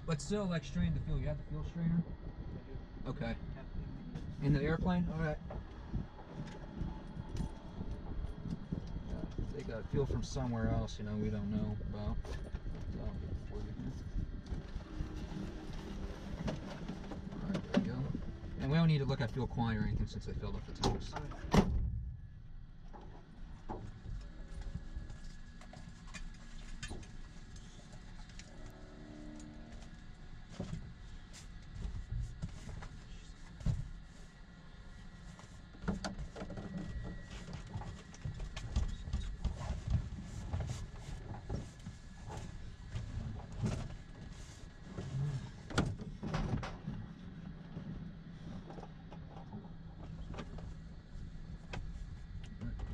But still, like strain the fuel. You have the fuel strainer? I do. Okay. In the airplane? Alright. They got fuel from somewhere else, you know, we don't know about. So I'll get it for you here. Alright, there we go. And we don't need to look at fuel quantity or anything since they filled up the tanks.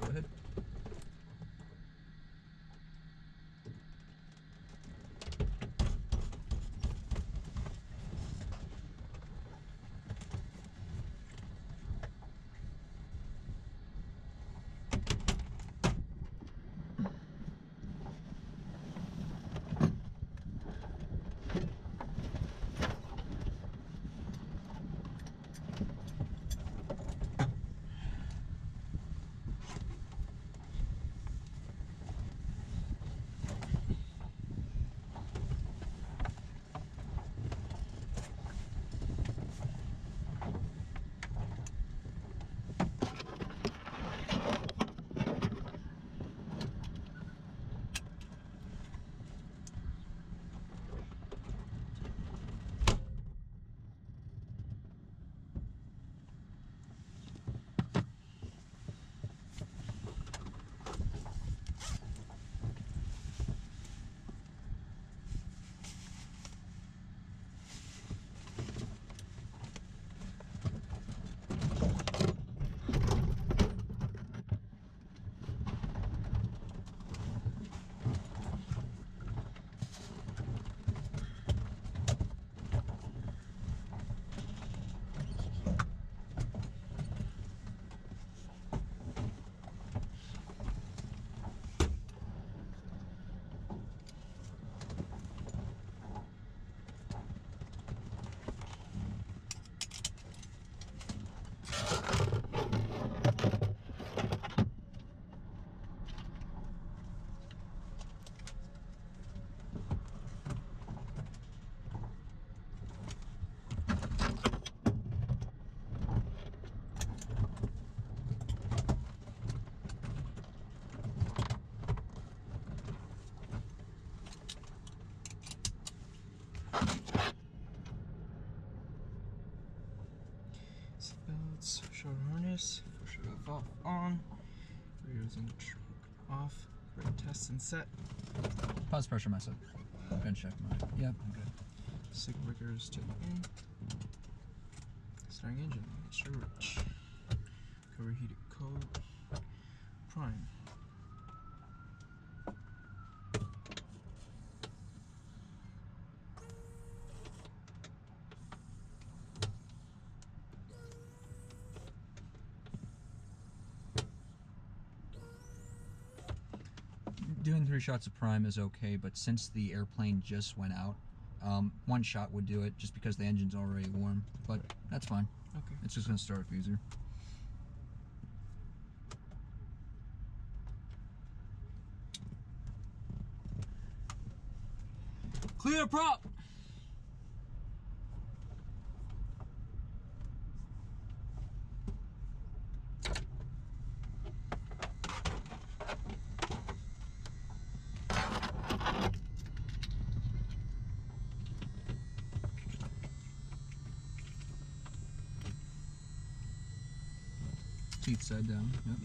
Go ahead. Seatbelts, shoulder harness, shoulder valve on, radios in the trunk off, brake test and set. Pause pressure myself. Gonna check mine. Yep, I'm good. Sig breakers to the in. Starting engine, extra rich. Cover heated coat. Prime. Doing 3 shots of prime is okay, but since the airplane just went out, 1 shot would do it just because the engine's already warm, but that's fine. Okay. It's just gonna start up easier. Clear prop! Teeth side down. Yep.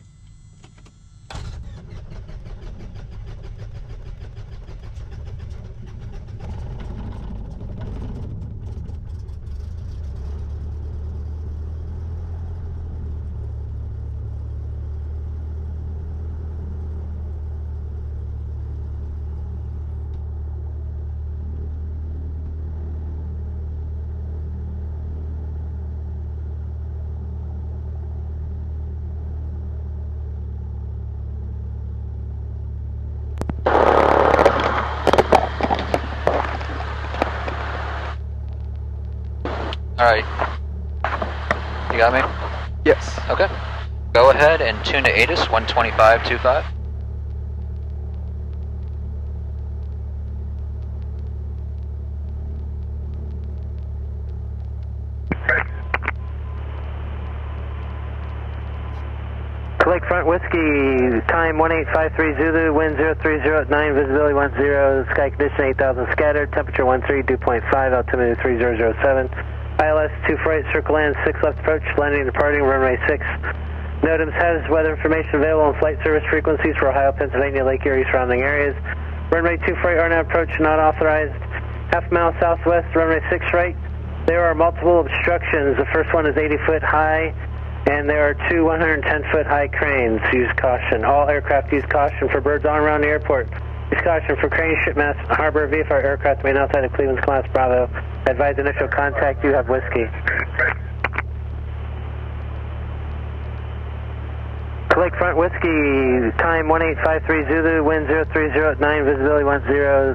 Alright. You got me? Yes. Okay. Go ahead and tune to ATIS 125.25. Lakefront Whiskey, time 1853 Zulu, wind 030 at 9, visibility 10, sky condition 8000 scattered, temperature 13, dew point 5, altimeter 3007. ILS 248, circle land, 6 left approach, landing and departing, runway 6. NOTAMs has weather information available on flight service frequencies for Ohio, Pennsylvania, Lake Erie, surrounding areas. Runway 248, RNAV approach not authorized. Half mile southwest, runway 6 right. There are multiple obstructions. The first one is 80 foot high, and there are two 110-foot high cranes. Use caution. All aircraft use caution for birds on around the airport. Use caution for crane, shipmast, harbor, VFR aircraft remain outside of Cleveland's class Bravo. Advise initial contact. You have whiskey. Lakefront Whiskey, time 1853 Zulu, wind 030 at 9, visibility 10,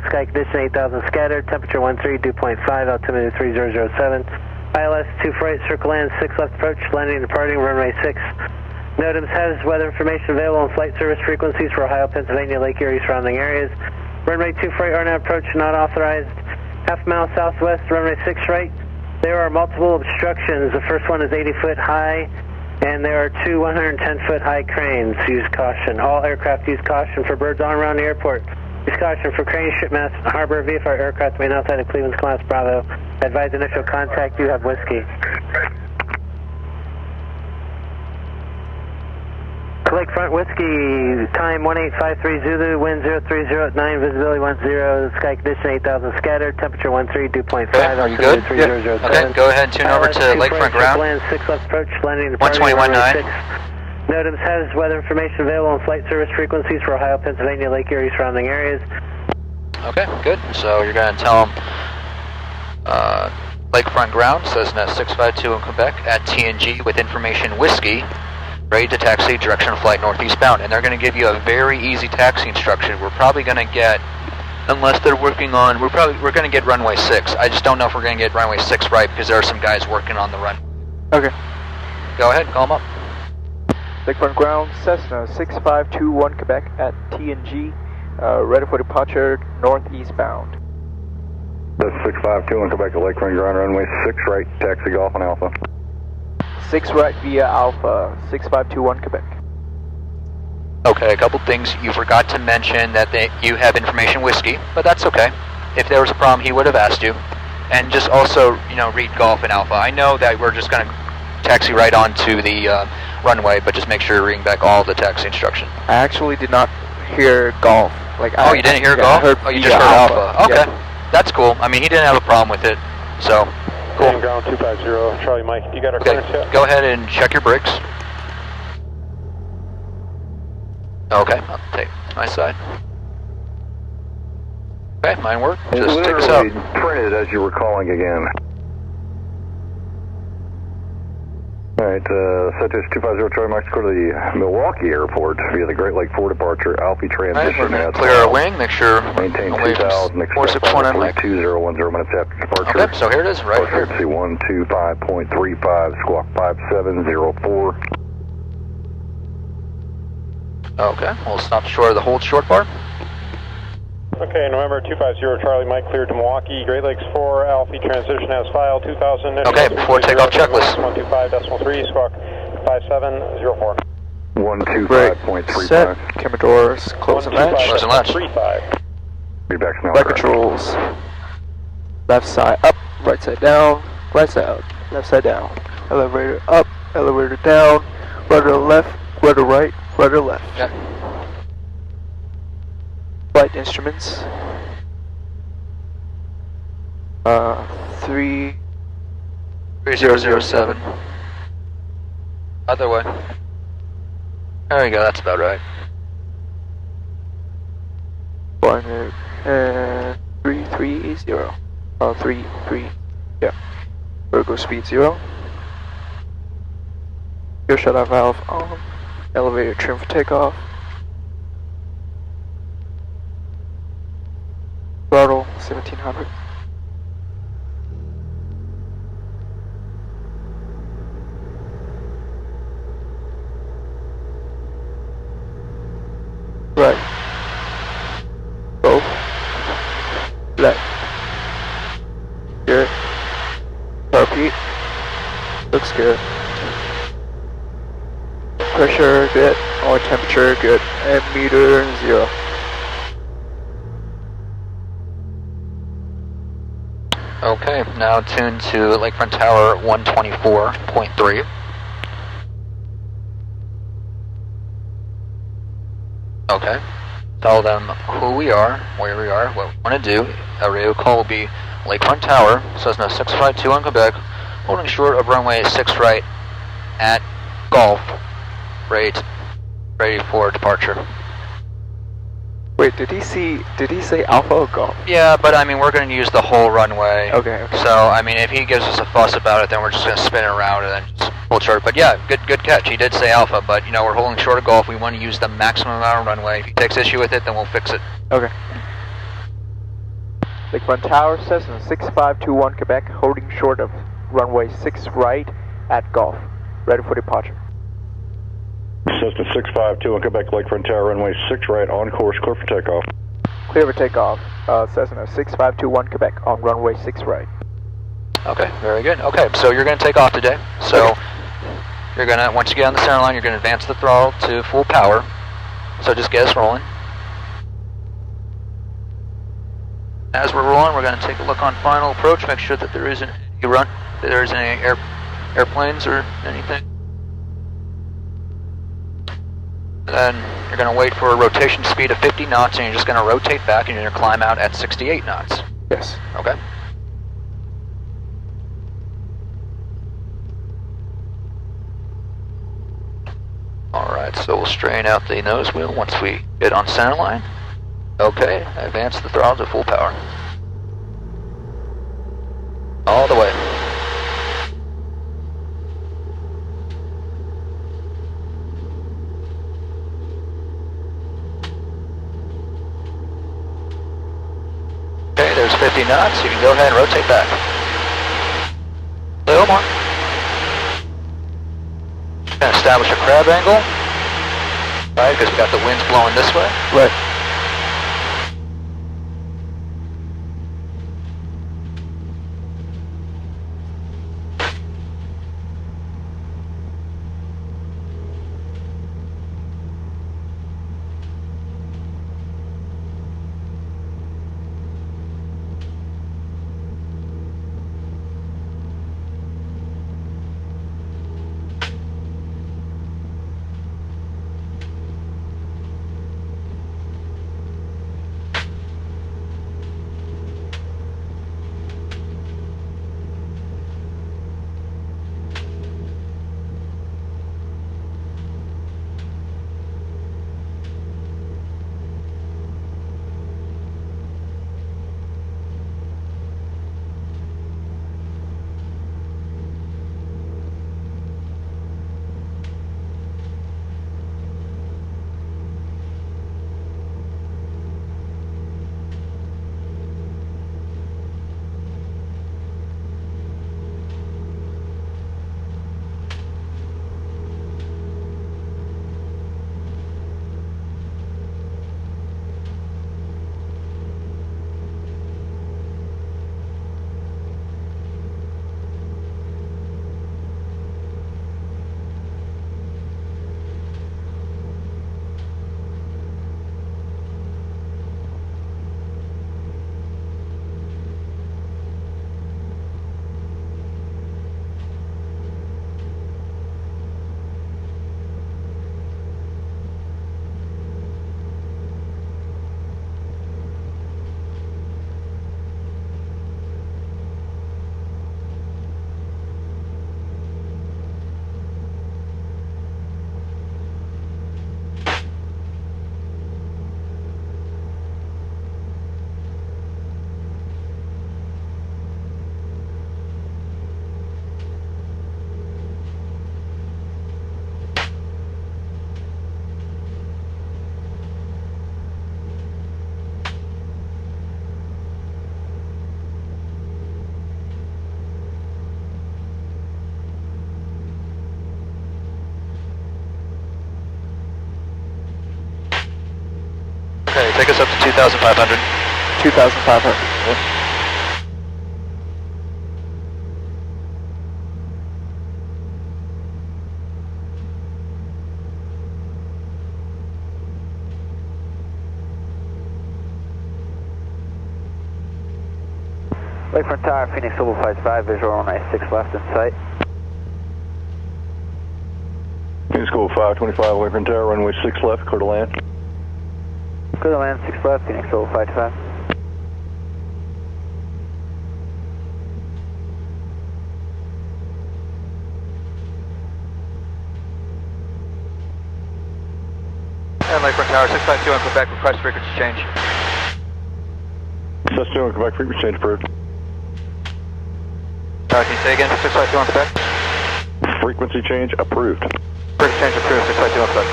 sky condition 8000 scattered, temperature 13, dew point 5, altimeter 3007. ILS 248, circle land, 6 left approach, landing and departing, runway 6. NOTAMs has weather information available on flight service frequencies for Ohio, Pennsylvania, Lake Erie, surrounding areas. Runway 248, RNAV approach not authorized. Half mile southwest, runway 6 right. There are multiple obstructions. The first one is 80 foot high, and there are two 110-foot high cranes. Use caution. All aircraft use caution for birds on around the airport. Use caution for crane, shipmast, harbor, VFR aircraft remain outside of Cleveland's class Bravo. Advise initial contact. You have whiskey. Lakefront Whiskey, time 1853 Zulu, wind 030 at 9, visibility 10, sky condition 8000 scattered, temperature 13, dew point 5, are you good? altimeter 3007. Okay, go ahead and tune over to Lakefront Ground. Land 6 left approach, landing and departing, 121.9. NOTAMs has weather information available on flight service frequencies for Ohio, Pennsylvania, Lake Erie, surrounding areas. Okay, good. So you're going to tell them Lakefront Ground, Cessna 652 in Quebec at TNG with information whiskey, ready to taxi, direction of flight northeast bound. And they're going to give you a very easy taxi instruction. We're probably going to get, unless they're working on, we're going to get runway 6. I just don't know if we're going to get runway 6 right because there are some guys working on the run. Okay. Go ahead, call them up. Lakefront Ground, Cessna 6521 Quebec at TNG, ready for departure, northeast bound. That's 652 in Quebec at Lakefront Ground, runway 6 right, taxi Golf and Alpha. 6 right via Alpha, 6521 Quebec. Okay, a couple things. You forgot to mention that you have information whiskey, but that's okay. If there was a problem, he would have asked you. And just also, read Golf and Alpha. I know that we're just going to taxi right onto the runway, but just make sure you're reading back all the taxi instruction. I actually did not hear Golf. You didn't hear Golf? You just heard Alpha. Okay, yeah. That's cool. I mean, he didn't have a problem with it, so cool. Ground 250, Charlie Mike. You got our clearance yet? Go ahead and check your brakes. Okay, I'll take my side. Okay, mine work. Just take us out. Printed as you were calling again. Alright, Citrus 250 Charlie Mike, go to the Milwaukee Airport via the Great Lake 4 departure, Alpha transition. Right, clear our wing, make sure maintain 2000, 461 2010 minutes after departure. Okay, so here it is, right here. 125.35, squawk 5704. Okay, we'll stop short of the hold short bar. Okay, November 250 Charlie Mike, cleared to Milwaukee, Great Lakes 4, Alpha transition as filed, 2000. Okay, before takeoff checklist. 125.3, squawk 5704. 125.35. Set, camera doors, close and latch. Close and latch. Feedback's now Flight correct. controls. Left side up, right side down, right side up, left side down. Elevator up, elevator down, rudder left, rudder right, rudder left. Yeah. Flight instruments. 3007. Other way. There you go, that's about right. 330. 33. Yeah. Vertical speed 0. Gear shutoff valve on. Elevator trim for takeoff. Throttle 1700. Good. Repeat. Looks good. Pressure, good. Oil temperature, good. And meter, 0. Okay, now tune to Lakefront Tower 124.3. Okay. Tell them who we are, where we are, what we want to do. Our radio call will be Lakefront Tower, Cessna 652 on Quebec, holding short of runway 6 right at Golf, ready for departure. Wait, did he say Alpha or Golf? Yeah, but I mean, we're going to use the whole runway. Okay. So, I mean, if he gives us a fuss about it, then we're just going to spin it around and then just pull short. But yeah, good catch. He did say Alpha, but you know, we're holding short of Golf. We want to use the maximum amount of runway. If he takes issue with it, then we'll fix it. Okay. Lakefront Tower, Cessna 6521 Quebec, holding short of runway 6 right at Golf. Ready for departure. Cessna 652 on Quebec, Lakefront Tower, runway 6 right, on course, clear for takeoff. Clear for takeoff. Cessna 6521 Quebec on runway 6 right. Okay, very good. Okay, so you're going to take off today. So you're going to, once you get on the center line, you're going to advance the throttle to full power. So just get us rolling. As we're rolling, we're going to take a look on final approach, make sure that there isn't any airplanes or anything. Then you're going to wait for a rotation speed of 50 knots, and you're just going to rotate back, and you're going to climb out at 68 knots. Yes. Okay. Alright, so we'll strain out the nose wheel once we get on center line. Okay, advance the throttle to full power. All the way. Okay, there's 50 knots. You can go ahead and rotate back. A little more. Going to establish a crab angle. Right, because we got the winds blowing this way. Right. Okay, take us up to 2,500. 2,500. Lakefront Tower, Phoenix Global Flight 5, visual on 96 left in sight. Phoenix Global 525, Lakefront Tower, runway 6 left, clear to land. Clear to land, 6 left, Phoenix Global Flight 5. And Lakefront Tower, 652 on Quebec, request frequency change. 652 on Quebec, frequency change approved. Can you say again for 652 on Quebec? Frequency change approved. Frequency change approved, 652 on Quebec.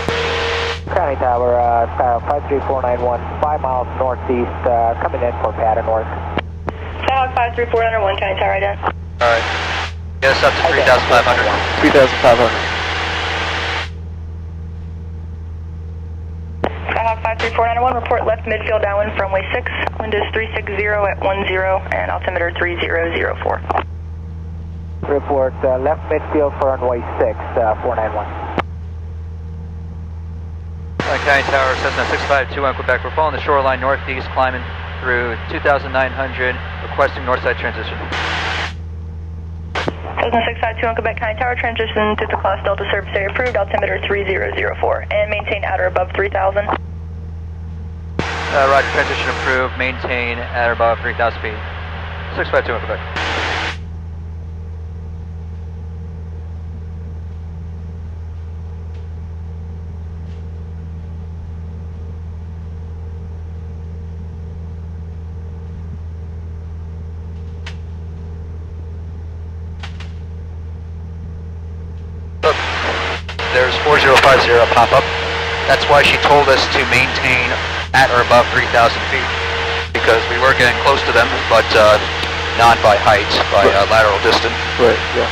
County Tower, 53491, 5 miles northeast, coming in for pattern work. Skyhawk 53491, County Tower, right in. Alright. Get us up to 3,500. 3,500. Skyhawk 53491, report left midfield downwind from runway 6, wind is 360 at 10, and altimeter 3004. Report left midfield for runway 6, 491. County Tower, Cessna 652 on Quebec. We're following the shoreline northeast, climbing through 2,900, requesting northside transition. Cessna 652 on Quebec, County Tower, transition to the class Delta service area approved, altimeter 3004, and maintain at or above 3,000. Roger, transition approved, maintain at or above 3,000 feet. 652 on Quebec. Look, there's 4050 pop-up. That's why she told us to maintain at or above 3,000 feet, because we were getting close to them, but not by height, by lateral distance. Right, yeah.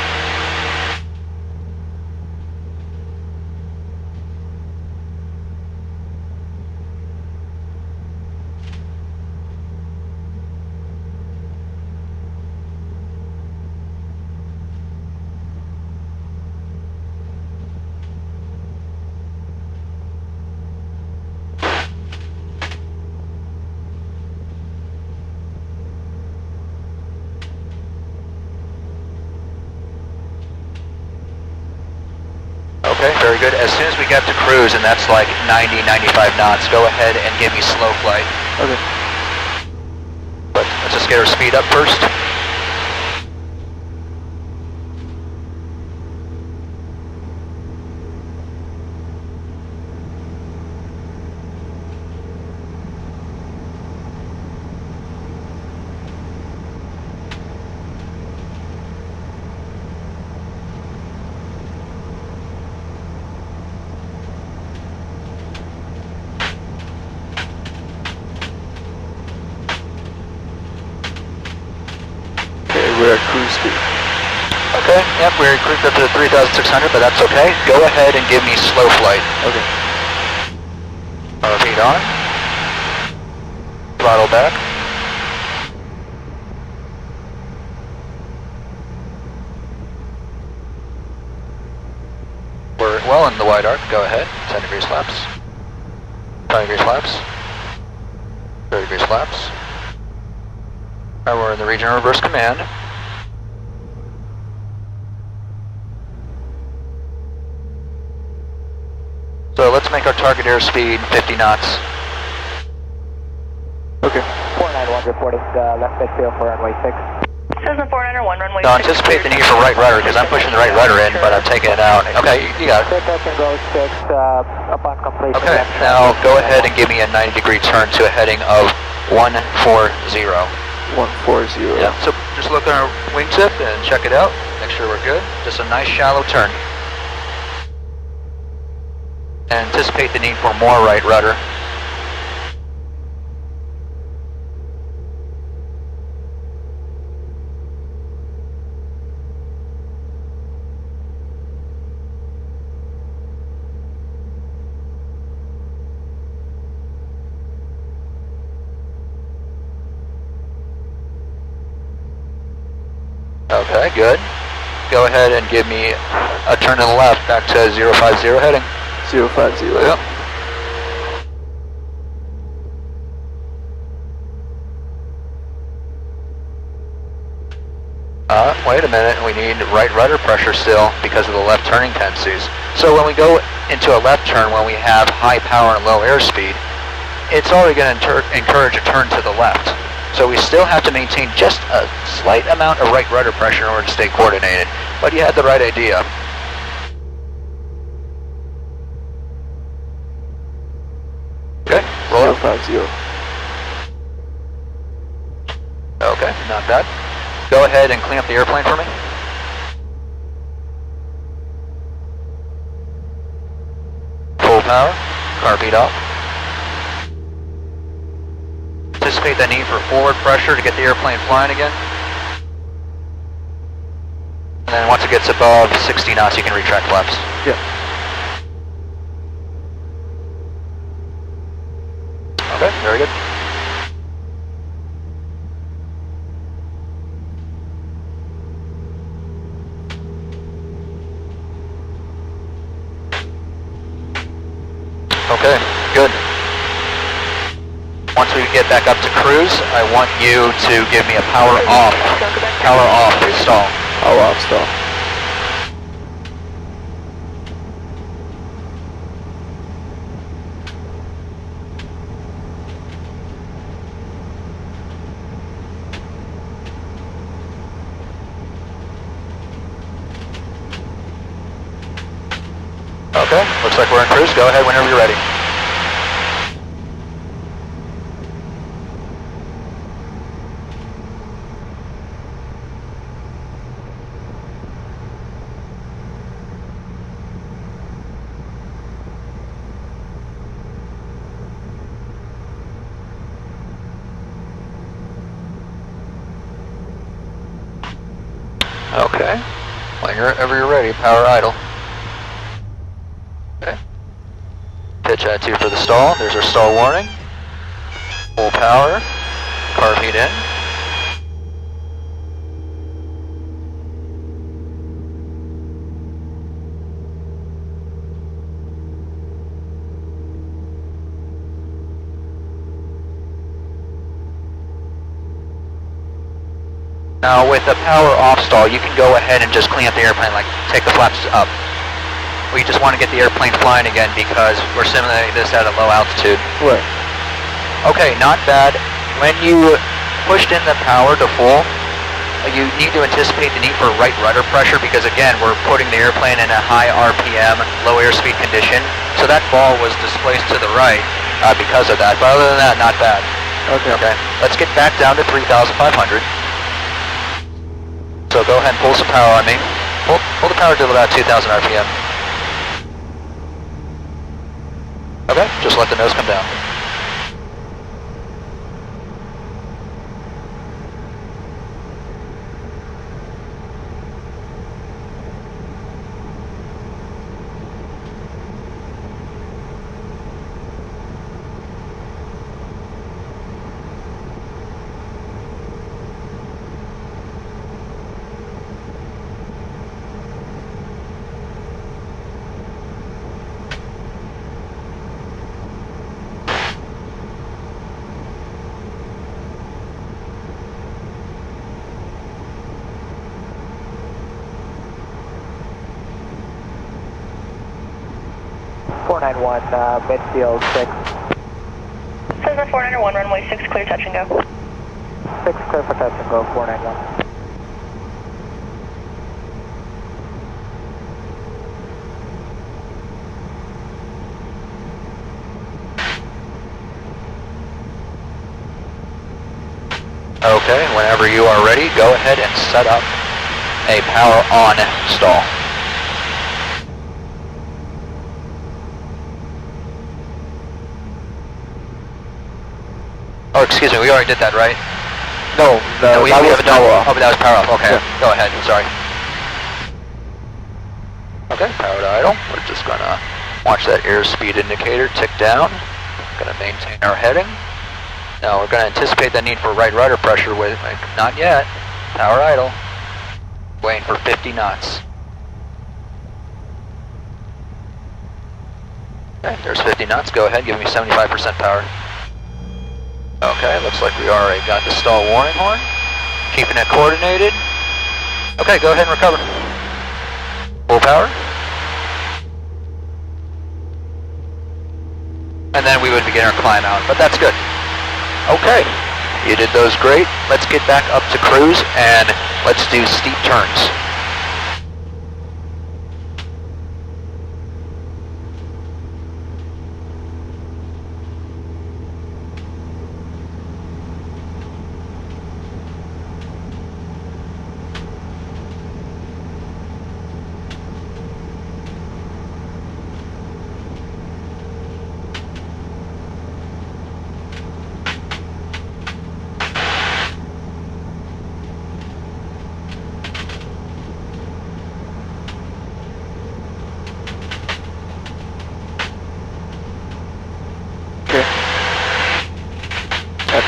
Okay, very good. As soon as we get to cruise, and that's like 90, 95 knots, go ahead and give me slow flight. Okay. But let's just get our speed up first. We're at cruise speed. Okay, yep, we're creeped up to 3,600, but that's okay. Go ahead and give me slow flight. Okay. Feet on. Throttle back. We're well in the wide arc. Go ahead. 10 degree flaps. 20 degree flaps. 30 degree flaps. Alright, we're in the region of reverse command. So let's make our target airspeed 50 knots. Okay. 491 reporting left midfield for runway 6. Cessna 491, runway 6. Now anticipate the need for right rudder, because I'm pushing the right rudder in, but I'm taking it out. Okay, you got it. Set up and go 6 upon completion. Okay, now go ahead and give me a 90 degree turn to a heading of 140. 140. Yeah, so just look at our wingtip and check it out. Make sure we're good. Just a nice shallow turn. Anticipate the need for more right rudder. Okay, good. Go ahead and give me a turn to the left back to 050 heading. 050. Yep. Wait a minute, we need right rudder pressure still because of the left turning tendencies. So when we go into a left turn when we have high power and low airspeed, it's already going to encourage a turn to the left. So we still have to maintain just a slight amount of right rudder pressure in order to stay coordinated. But you had the right idea. Okay, roll it. 050. Okay, not bad. Go ahead and clean up the airplane for me. Full power, car beat off. Anticipate that need for forward pressure to get the airplane flying again. And then once it gets above 60 knots, you can retract flaps. Yeah. Okay, very good. Okay, good. Once we get back up to cruise, I want you to give me a power off stall. Power off stall. Okay, looks like we're in cruise. Go ahead whenever you're ready. Okay, whenever you're ready, power idle. Okay. Pitch at 2 for the stall. There's our stall warning. Full power. Car feed in. Now with the power off stall, you can go ahead and just clean up the airplane, like take the flaps up. We just want to get the airplane flying again because we're simulating this at a low altitude. Right. Okay, not bad. When you pushed in the power to full, you need to anticipate the need for right rudder pressure because again, we're putting the airplane in a high RPM, low airspeed condition. So that ball was displaced to the right because of that. But other than that, not bad. Okay. Okay, let's get back down to 3,500. So go ahead and pull some power on me. Pull the power to about 2,000 RPM. Okay, just let the nose come down. Midfield 6. Cessna 491, runway 6, clear touch and go. 6, clear for touch and go, 491. Okay, whenever you are ready, go ahead and set up a power on stall. Oh, excuse me, we already did that, right? No, No, we that was haven't done. power off. Oh, but that was power off. Okay, Yeah. Go ahead. Sorry. Okay, power to idle. We're just gonna watch that airspeed indicator tick down. Gonna maintain our heading. Now we're gonna anticipate the need for right rudder pressure with, like, not yet. Power idle. Waiting for 50 knots. Okay, there's 50 knots. Go ahead, give me 75% power. Okay, looks like we already got the stall warning horn. Keeping it coordinated. Okay, go ahead and recover. Full power. And then we would begin our climb out, but that's good. Okay, you did those great. Let's get back up to cruise and let's do steep turns.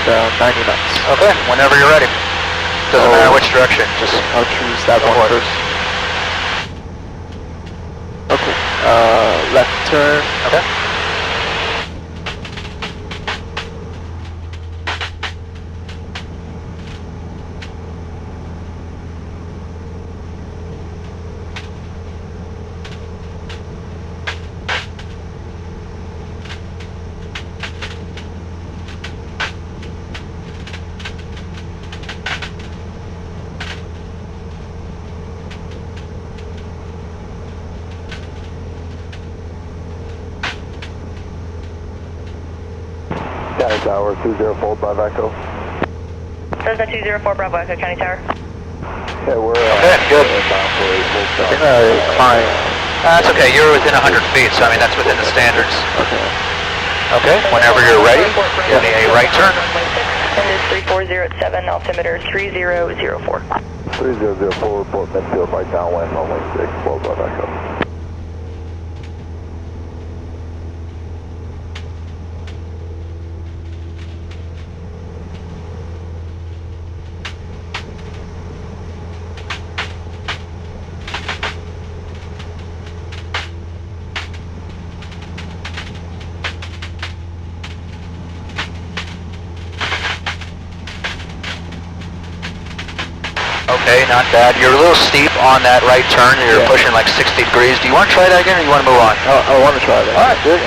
At 90 knots. Okay, whenever you're ready. Doesn't matter which direction, just I'll choose that go one for it. first. Okay, left turn. Okay. County Tower, 204 Bravo Echo. Cessna 204 Bravo Echo, County Tower. Yeah, we're Okay, good. I'm gonna climb. That's okay, you're within 100 feet, so I mean that's within the standards. Okay. Okay, whenever you're ready, give me a right turn. Wind is 340 at 7, altimeter 3004. 3004, report midfield right downwind, runway 6, flow Bravo Echo. Okay, not bad. You're a little steep on that right turn. You're pushing like 60 degrees. Do you want to try that again or do you want to move on? I want to try that. Alright, good.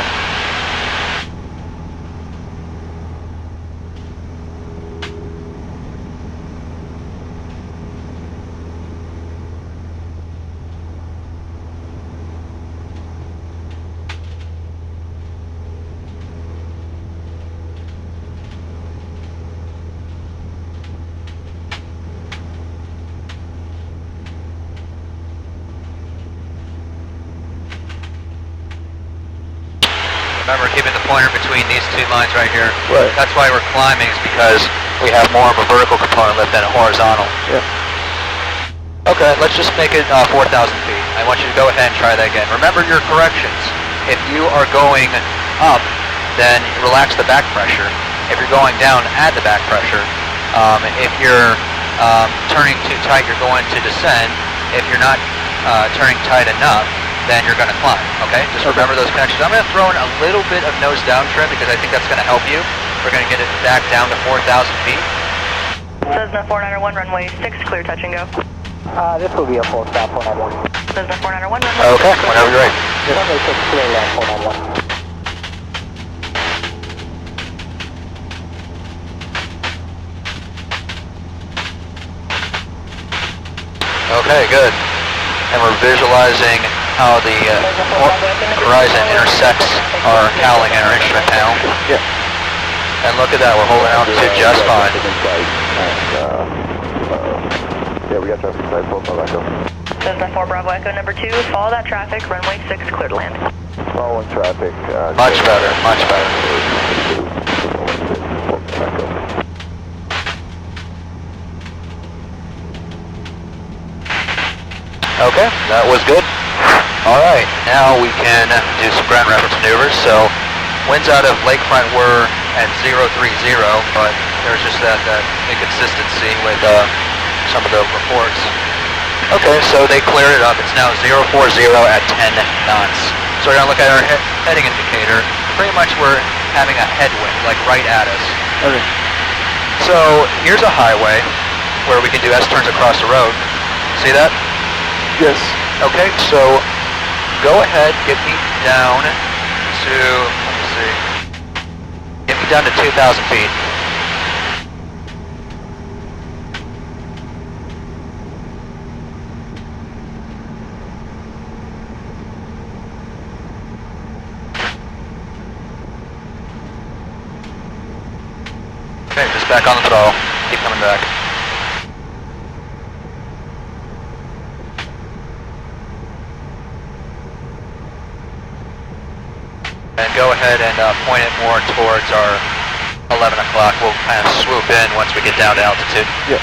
Remember, keeping the pointer between these two lines right here. Right. That's why we're climbing, is because we have more of a vertical component lift than a horizontal. Yeah. Okay, let's just make it 4,000 feet. I want you to go ahead and try that again. Remember your corrections. If you are going up, then relax the back pressure. If you're going down, add the back pressure. If you're turning too tight, you're going to descend. If you're not turning tight enough, then you're going to climb, okay? Just remember those connections. I'm going to throw in a little bit of nose down trim because I think that's going to help you. We're going to get it back down to 4,000 feet. Cessna 491, runway 6, clear touch and go. This will be a full stop 491. Cessna 491, runway Okay, 6, whenever you're ready. Runway 6, clear land 491. Okay, good. And we're visualizing how the horizon intersects our cowling and our instrument panel. Yeah. And look at that, we're holding out to just fine. Yeah, we got traffic inside, flow Bravo Echo. Cessna 4 Bravo Echo, number 2, follow that traffic, runway 6, clear to land. Following traffic. Much better, much better. Okay, that was good. Alright, now we can do some ground reference maneuvers. So, winds out of lakefront were at 030, but there's just that inconsistency with some of the reports. Okay, so they cleared it up. It's now 040 at 10 knots. So we're going to look at our heading indicator. Pretty much we're having a headwind, like right at us. Okay. So here's a highway where we can do S-turns across the road. See that? Yes. Okay, so go ahead, get me down to, let me see, get me down to 2,000 feet. Okay, just back on the throttle. Keep coming back. And go ahead and point it more towards our 11 o'clock. We'll kind of swoop in once we get down to altitude. Yep.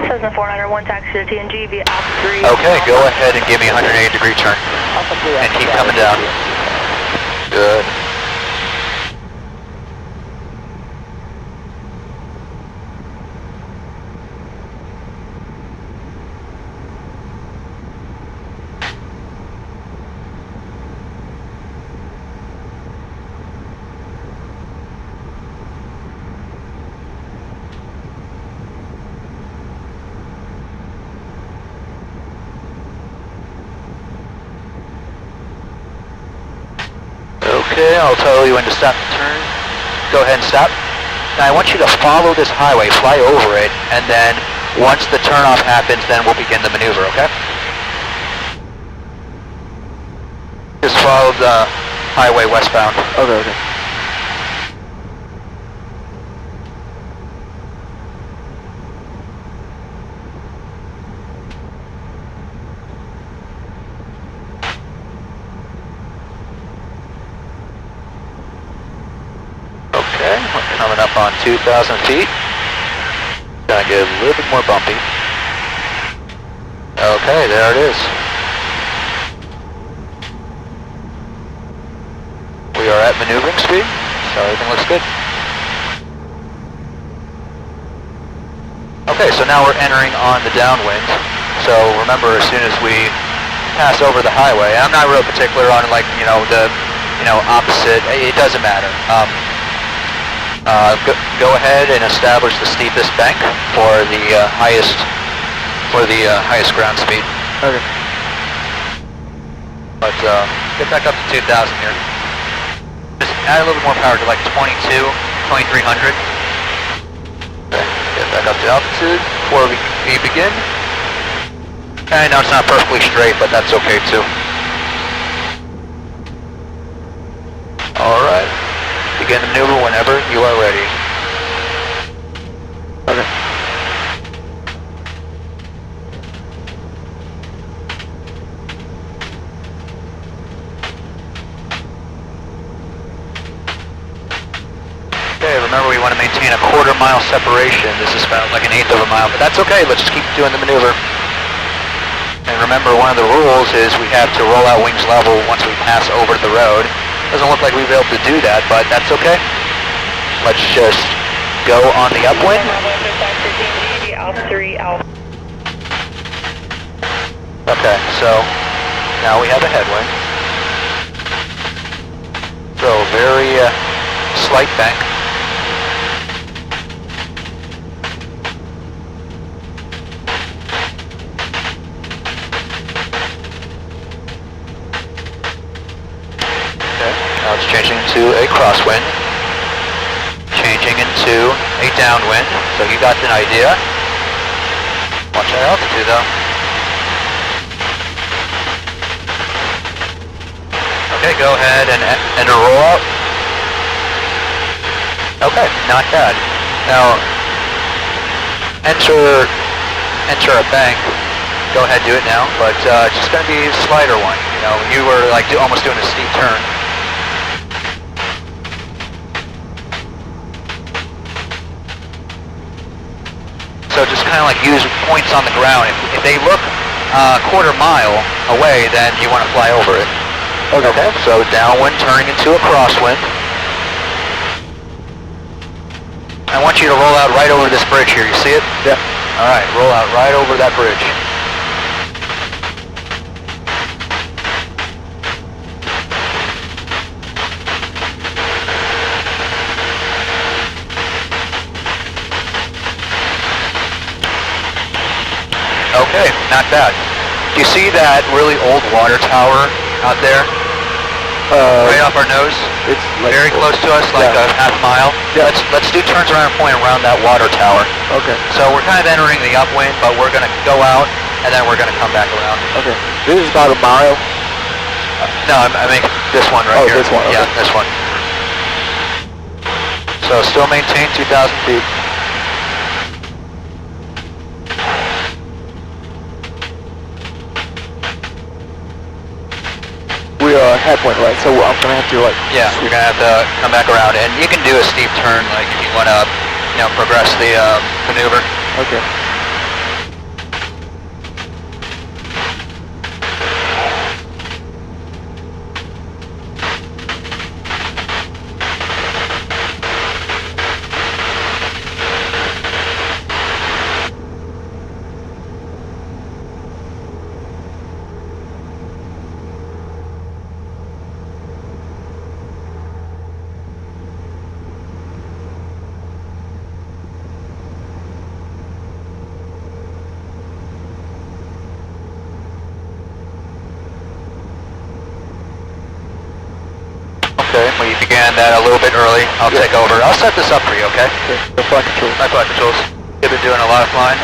Cessna 401 taxi to TNG via Alpha 3. Okay, go ahead and give me a 180-degree turn. And keep coming down. Good. Okay, I'll tell you when to stop the turn. Go ahead and stop. Now I want you to follow this highway, fly over it, and then once the turnoff happens, then we'll begin the maneuver, okay? Just follow the highway westbound. Okay, okay. Okay, we're coming up on 2,000 feet. Gonna get a little bit more bumpy. Okay, there it is. We are at maneuvering speed, so everything looks good. Okay, so now we're entering on the downwind. So remember, as soon as we pass over the highway, I'm not real particular on like, the opposite, it doesn't matter. Go ahead and establish the steepest bank for the highest ground speed. Okay. But get back up to 2,000 here. Just add a little bit more power to like 2300. Okay, get back up to altitude before we begin. I know it's not perfectly straight, but that's okay too. Alright. Begin the maneuver whenever you are ready. Okay. Okay, remember we want to maintain a quarter-mile separation. This is about like an eighth of a mile, but that's okay. Let's just keep doing the maneuver. And remember, one of the rules is we have to roll out wings level once we pass over the road. Doesn't look like we'll be able to do that, but that's okay. Let's just go on the upwind. Okay, so now we have a headwind. So very slight bank. it's changing to a crosswind. Changing into a downwind, so you got an idea. Watch that altitude though. Okay, go ahead and enter rollout. Okay, not bad. Now, enter a bank. Go ahead, do it now, but it's just going to be a slider one. You know, you were like almost doing a steep turn. So just kind of like use points on the ground. If they look a quarter mile away, then you want to fly over it. Okay, so downwind turning into a crosswind. I want you to roll out right over this bridge here. You see it? Yeah. All right, roll out right over that bridge. Okay, not bad. Do you see that really old water tower out there? Right off our nose? It's like very close to us, like a half mile. Yeah. Let's do turns around and point around that water tower. Okay. So we're kind of entering the upwind, but we're going to go out, and then we're going to come back around. Okay. This is about a mile? No, I mean this one right here. Oh, this one, okay. Yeah, this one. So still maintain 2,000 feet. We are headwind, right? So I'm gonna have to like. Yeah, you're gonna have to come back around, and you can do a steep turn, like if you want to, you know, progress the maneuver. Okay. Okay, we began that a little bit early. I'll take over. I'll set this up for you, okay? The flight control. My flight controls. You've been doing a lot of flying.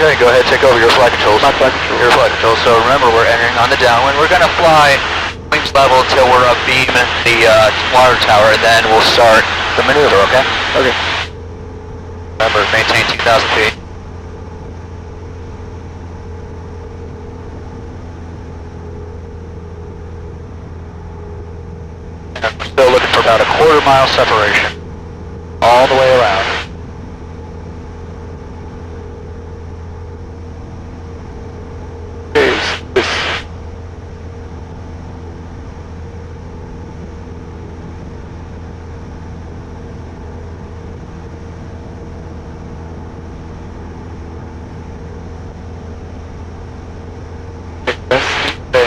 Okay, go ahead, take over your flight controls. My flight control. Your flight controls. So remember, we're entering on the downwind. We're going to fly wings level until we're abeam the water tower, and then we'll start the maneuver, okay? Okay. Remember, maintain 2,000 feet. And we're still looking for about a quarter-mile separation. All the way around.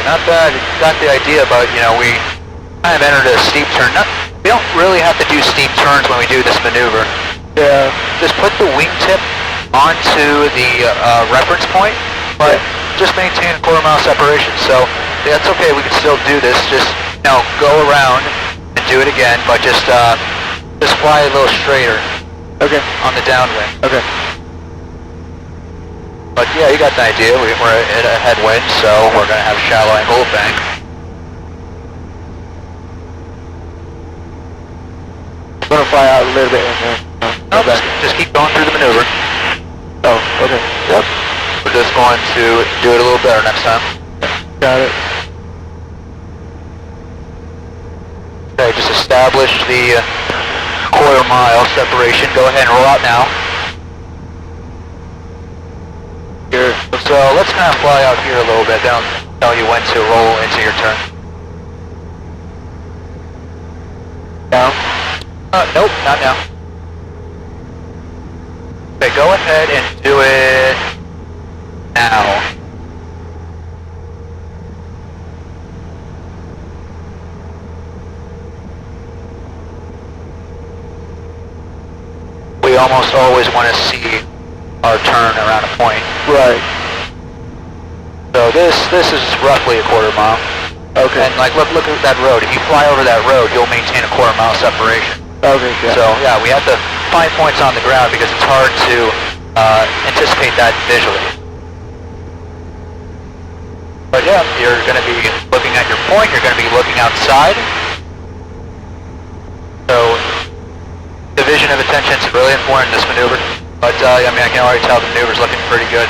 Not bad. You got the idea, but you know, we kind of entered a steep turn. We don't really have to do steep turns when we do this maneuver. Yeah. Just put the wingtip onto the reference point, but just maintain a quarter-mile separation. So that's okay. We can still do this. Just, you know, go around do it again, but just fly a little straighter. Okay. On the downwind. Okay. But yeah, you got the idea. We're at a headwind, so we're going to have shallow angle bank. I'm going to fly out a little bit and then... Nope, just keep going through the maneuver. Oh, okay. Yep. We're just going to do it a little better next time. Got it. Okay, just establish the quarter-mile separation. Go ahead and roll out now. Here. So let's kind of fly out here a little bit. Then I'll tell you when to roll into your turn. Down. Nope, not now. Okay, go ahead and do it now. We almost always want to see our turn around a point. Right. So this is roughly a quarter mile. Okay. And like look at that road. If you fly over that road, you'll maintain a quarter mile separation. Okay, yeah. So yeah, we have to find points on the ground because it's hard to anticipate that visually. But yeah, you're going to be looking at your point. You're going to be looking outside. So division of attention is really important in this maneuver. But I mean, I can already tell the maneuver's looking pretty good.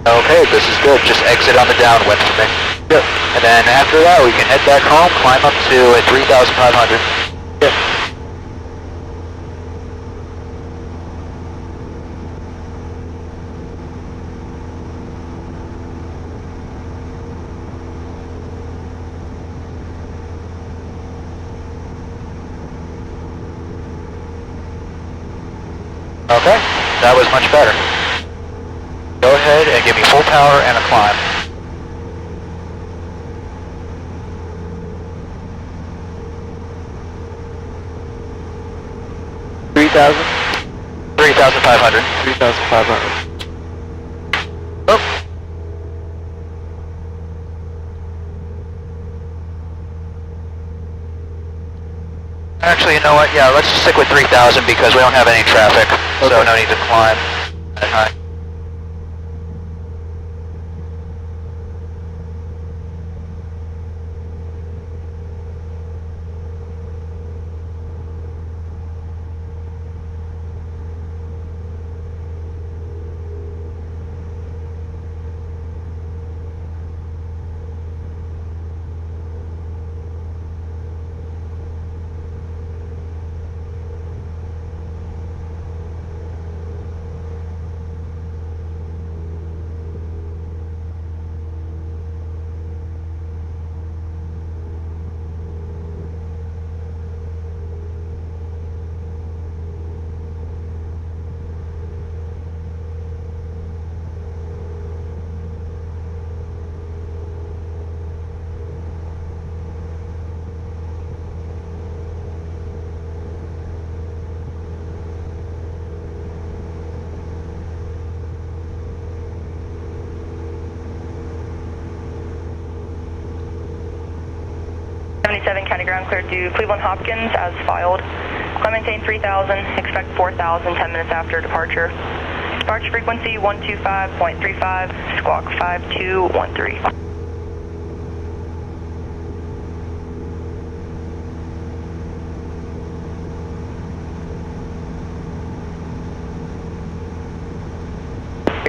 Okay, this is good. Just exit on the downwind for me. Yep. And then after that, we can head back home, climb up to 3,500. Yep. Okay, that was much better. Go ahead and give me full power and a climb. $3,000? 3,500. 3,500. Oh. Actually, you know what? Yeah, let's just stick with 3,000 because we don't have any traffic, so no need to climb that high. County ground clear to Cleveland Hopkins as filed. Climb maintain 3,000, expect 4,000 10 minutes after departure. departure frequency 125.35, squawk 5213.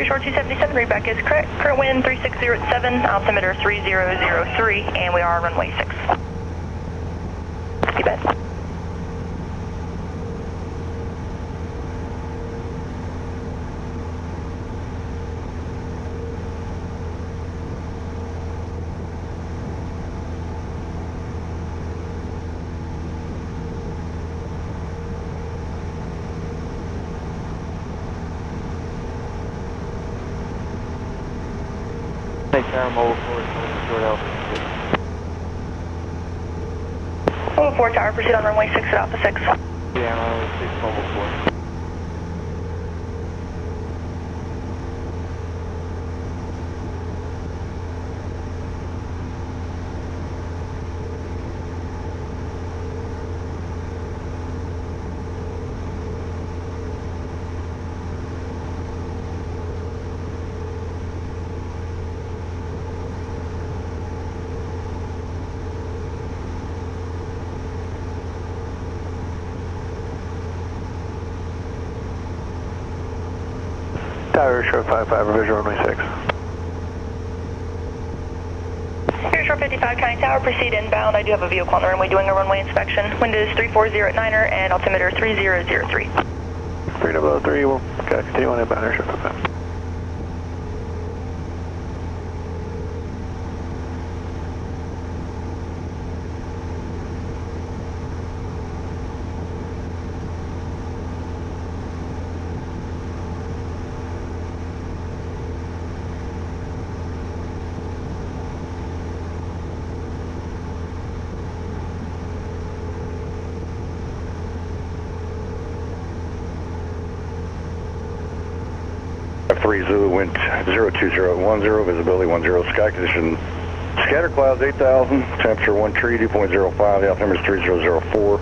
Short 277, read back is correct. Current wind 360 at 7, altimeter 3003, and we are runway 6. You bet. Mobile 4 tower, proceed on runway 6 at Alpha 6. Yeah, runway 6, mobile 4. Tower, short 55, revision runway 6. Here, short 55, County Tower, proceed inbound. I do have a vehicle on the runway doing a runway inspection. Wind is 340 at 9er and altimeter 3003. 3003, we'll continue on inbound, short 55. Zulu, wind 02010, visibility 10, sky condition, scatter clouds 8,000, temperature 13, dew point 05, the altimeter is 3004,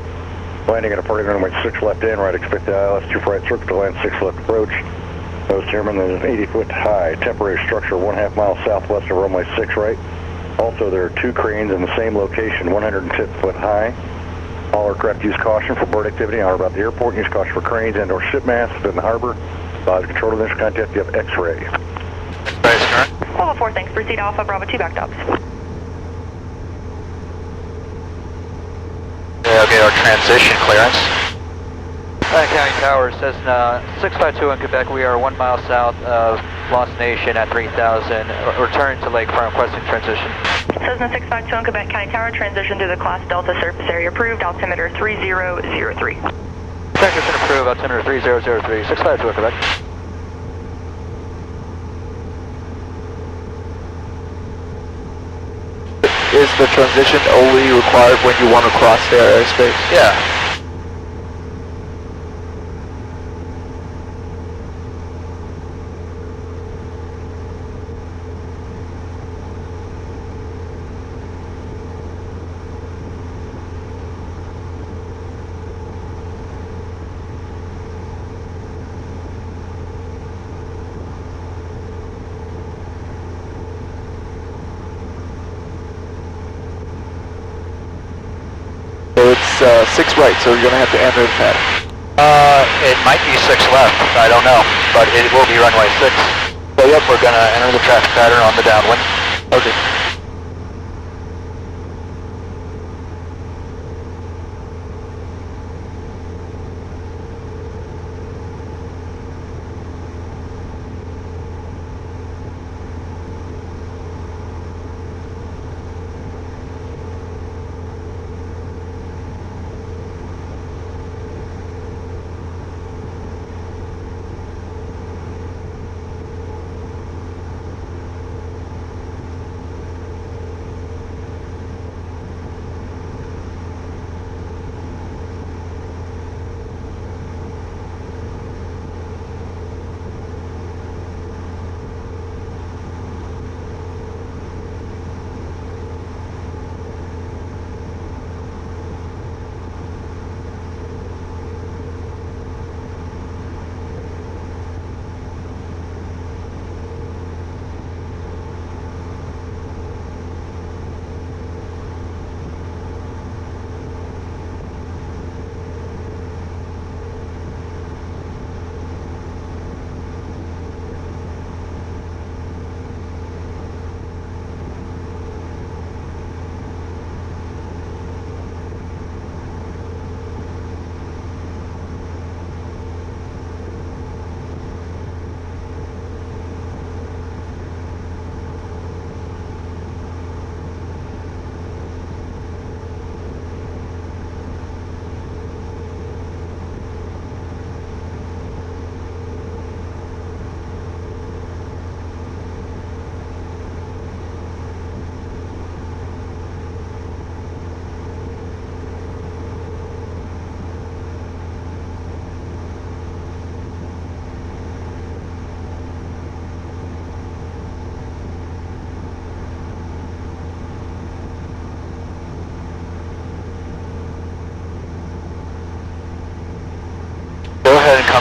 landing at a party runway 6 left in, right expect the ILS 2 right circle to land 6 left approach, nose chairman is 80 foot high, temporary structure 1/2 mile southwest of runway 6 right, also there are 2 cranes in the same location 110 foot high, all aircraft use caution for bird activity on or about the airport, use caution for cranes and or ship masts within the harbor. Control of this contact, you have X-ray. Mobile 4, thanks. Proceed Alpha, Bravo 2, back tops. Okay, our transition clearance. County Tower, Cessna 652 in Quebec. We are 1 mile south of Lost Nation at 3000. Return to lakefront, requesting transition. Cessna 652 in Quebec, County Tower, transition to the Class Delta surface area approved, altimeter 3003. Transition approved, altimeter 3003, 652 in Quebec. Is the transition only required when you want to cross their airspace? Yeah. So it's 6 right, so you're going to have to enter the pattern. It might be 6 left, I don't know, but it will be runway 6. So yep, we're gonna enter the traffic pattern on the downwind. Okay.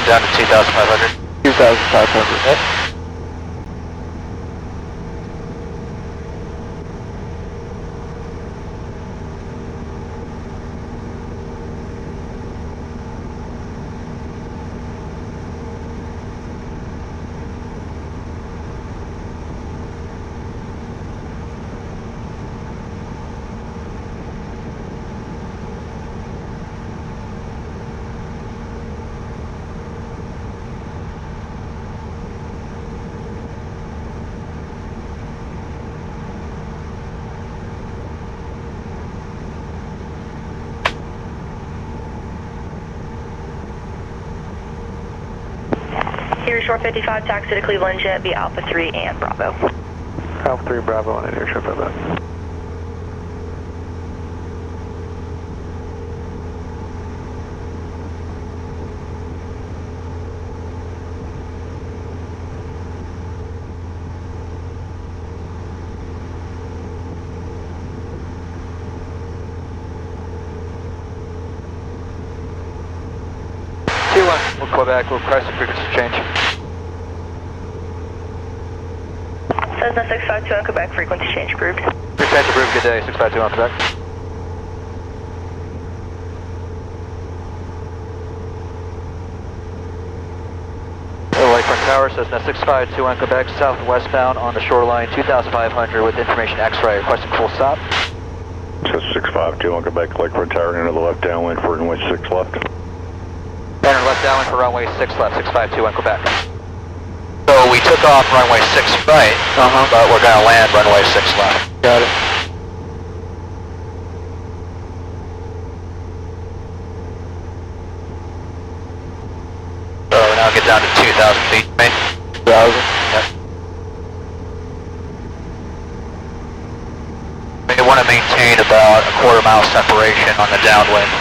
down to 2,500. 2,500. Yep. Here, short 55, taxi to Cleveland Jet via Alpha 3 and Bravo. Alpha 3 Bravo on an airship for that. T1, we'll Quebec, we'll request a frequency change. Cessna 652 on Quebec, frequency change approved. Frequency approved, good day, 652 on Quebec. Lakefront Tower, Cessna 652 on Quebec, southwestbound on the shoreline, 2,500 with information X-ray, requesting full stop. Cessna 652 on Quebec, Lakefront Tower, into the left downwind for runway 6 left. Enter left downwind for runway 6 left, 652 on Quebec. So we took off runway 6 right, but we're going to land runway 6 left. Got it. So now get down to 2,000 feet, right? 2,000. Yep. We want to maintain about a quarter-mile separation on the downwind.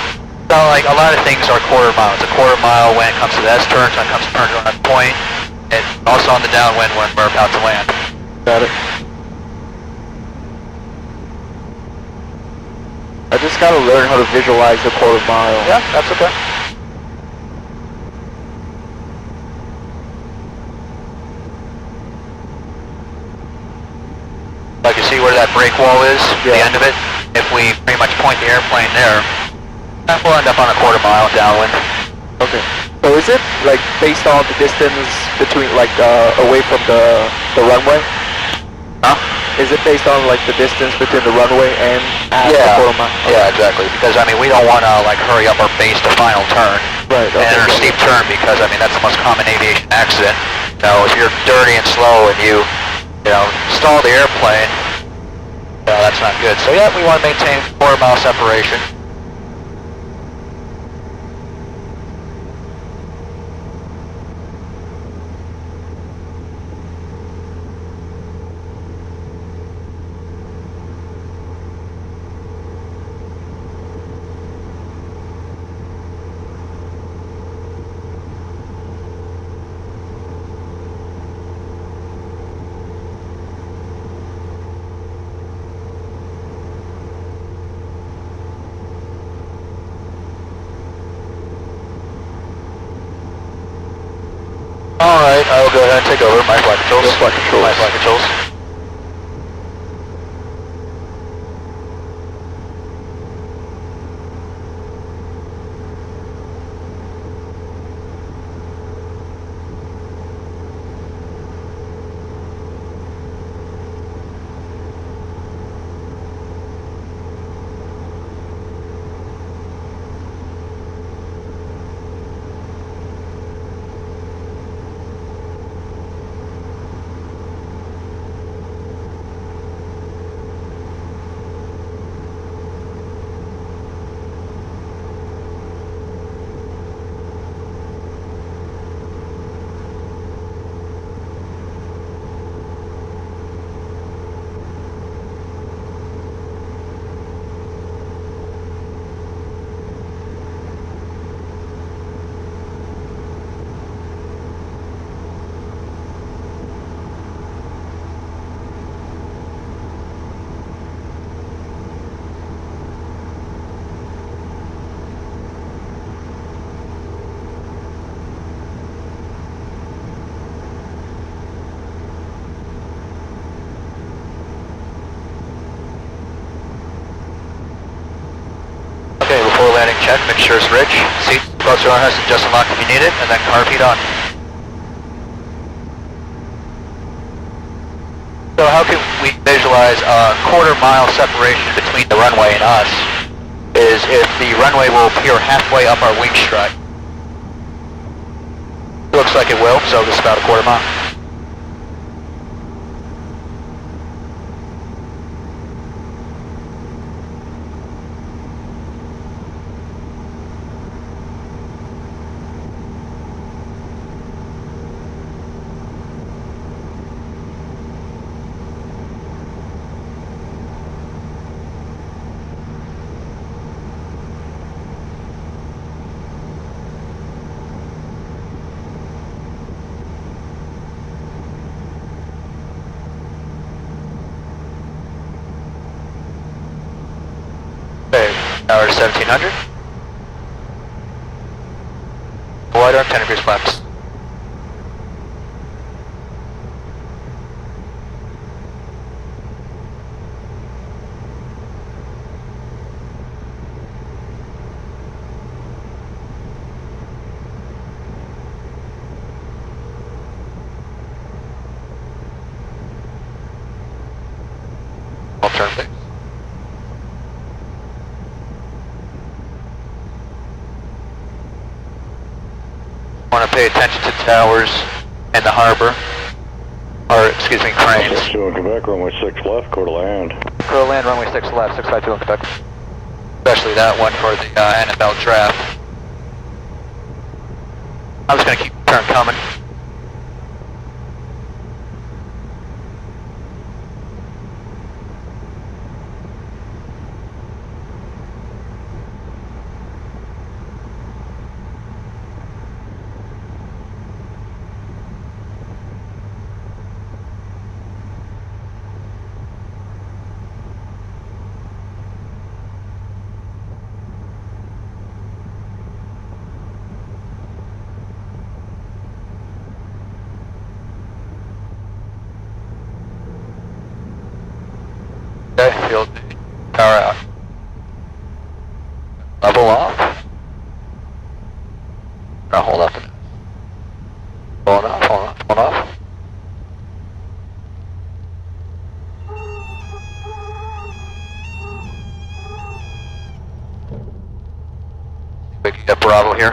So like a lot of things are quarter mile. It's a quarter mile when it comes to the S-turns, when it comes to turns on point, and also on the downwind when we're about to land. Got it. I just gotta learn how to visualize the quarter mile. Yeah, that's okay. Like you see where that break wall is, the end of it? If we pretty much point the airplane there, we'll end up on a quarter mile downwind. Okay. So is it like based on the distance between like away from the runway? Huh? Is it based on like the distance between the runway and at the quarter mile? Yeah, exactly. Because I mean we don't want to like hurry up our base to final turn. Right. Okay. And enter a steep turn because I mean that's the most common aviation accident. You know, if you're dirty and slow and you stall the airplane, that's not good. So yeah, we want to maintain quarter mile separation. Alright, I will go ahead and take over. My flight controls. Your flight controls. My flight controls. heading check, make sure it's rich. Seat close to harness, adjust and lock if you need it, and then carb heat on. So how can we visualize a quarter-mile separation between the runway and us is if the runway will appear halfway up our wing strut. Looks like it will, so this is about a quarter mile. Tower 1700. Wide arm 10 degrees flaps. Alternative. Want to pay attention to towers and the harbor, or excuse me, cranes. 62 in Quebec, runway 6 left, clear to land. Clear to land, runway 6 left, 652 in Quebec. Especially that one for the NFL draft. I'm just going to keep the turn coming. Okay, field power out. Level off. Now hold up. Hold off, hold off, hold off. We can get Bravo here.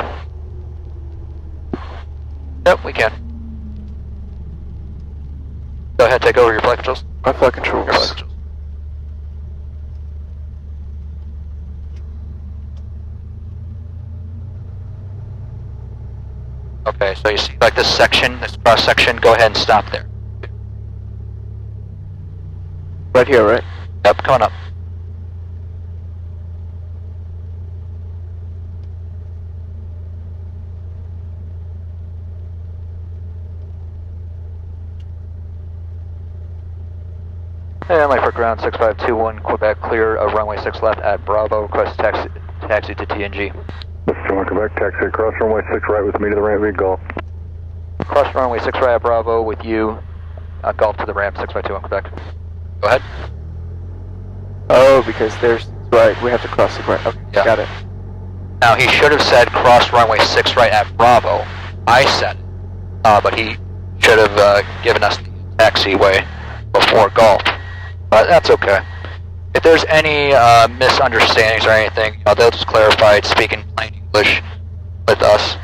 Yep, we can. Go ahead, take over your flight controls. My flight controls. Your flight controls. Okay, so you see like this section, this cross section, go ahead and stop there. Right here, right? Yep, come on up. And Mike for ground 6521 Quebec, clear runway 6 left at Bravo, request taxi to TNG. 61 Quebec, taxi across runway 6 right with me to the ramp, big golf. Cross runway 6 right at Bravo with you, golf to the ramp 651 Quebec. Go ahead. Oh, because there's, right, we have to cross the ground. Okay, Yeah. got it. Now he should have said cross runway 6 right at Bravo. I said it, but he should have given us the taxiway before golf. But that's okay. If there's any misunderstandings or anything, they'll just clarify it, speak in plain English with us.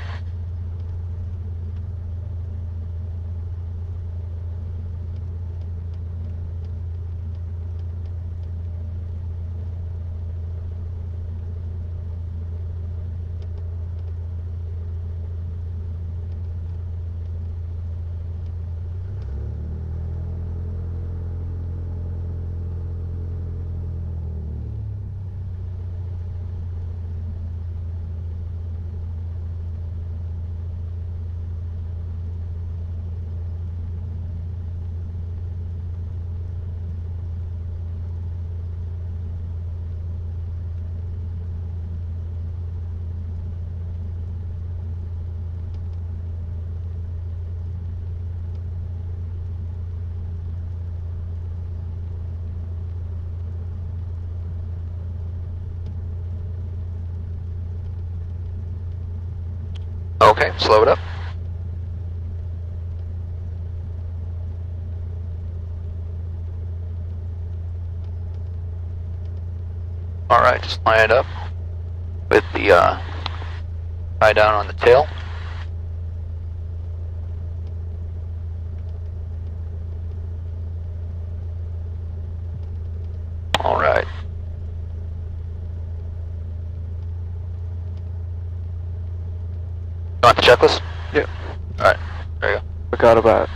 Okay, slow it up. Alright, just line it up with the tie down on the tail. Alright. You want the checklist? Yep. Alright, there you go. Forgot about it.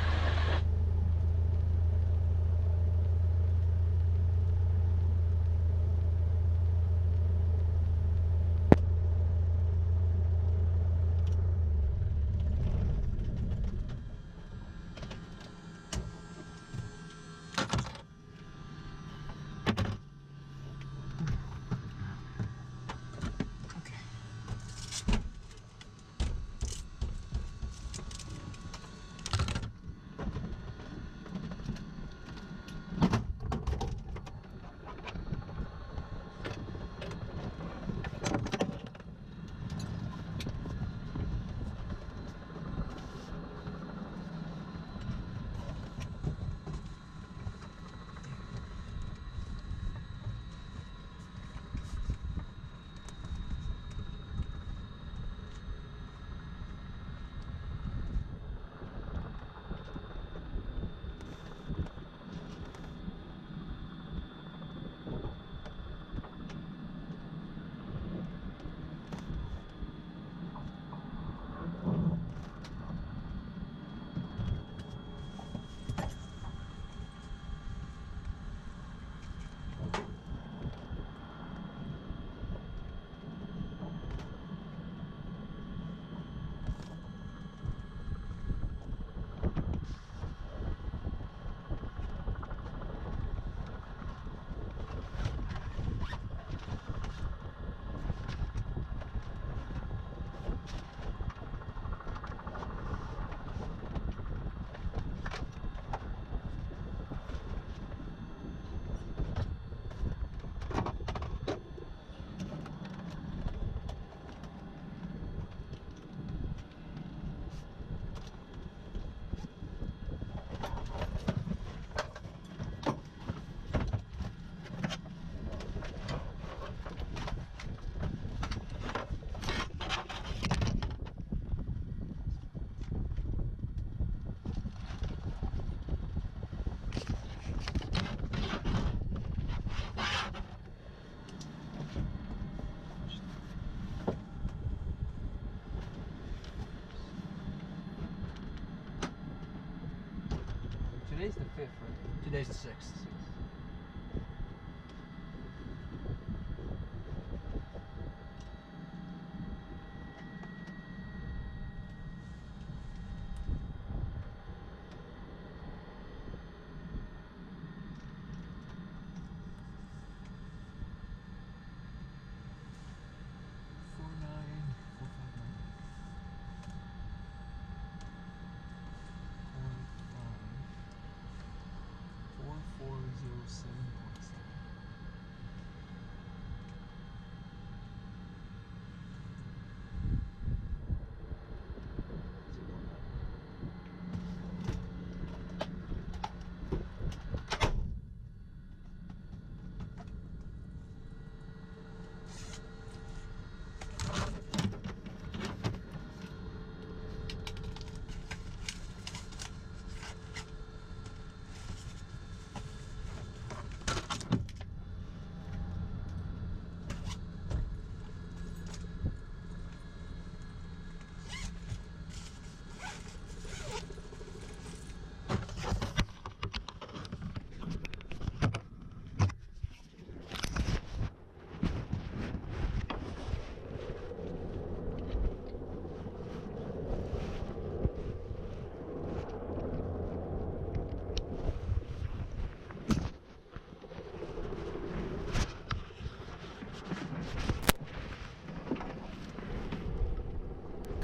Today's the 5th, right? Today's the 6th. Four 407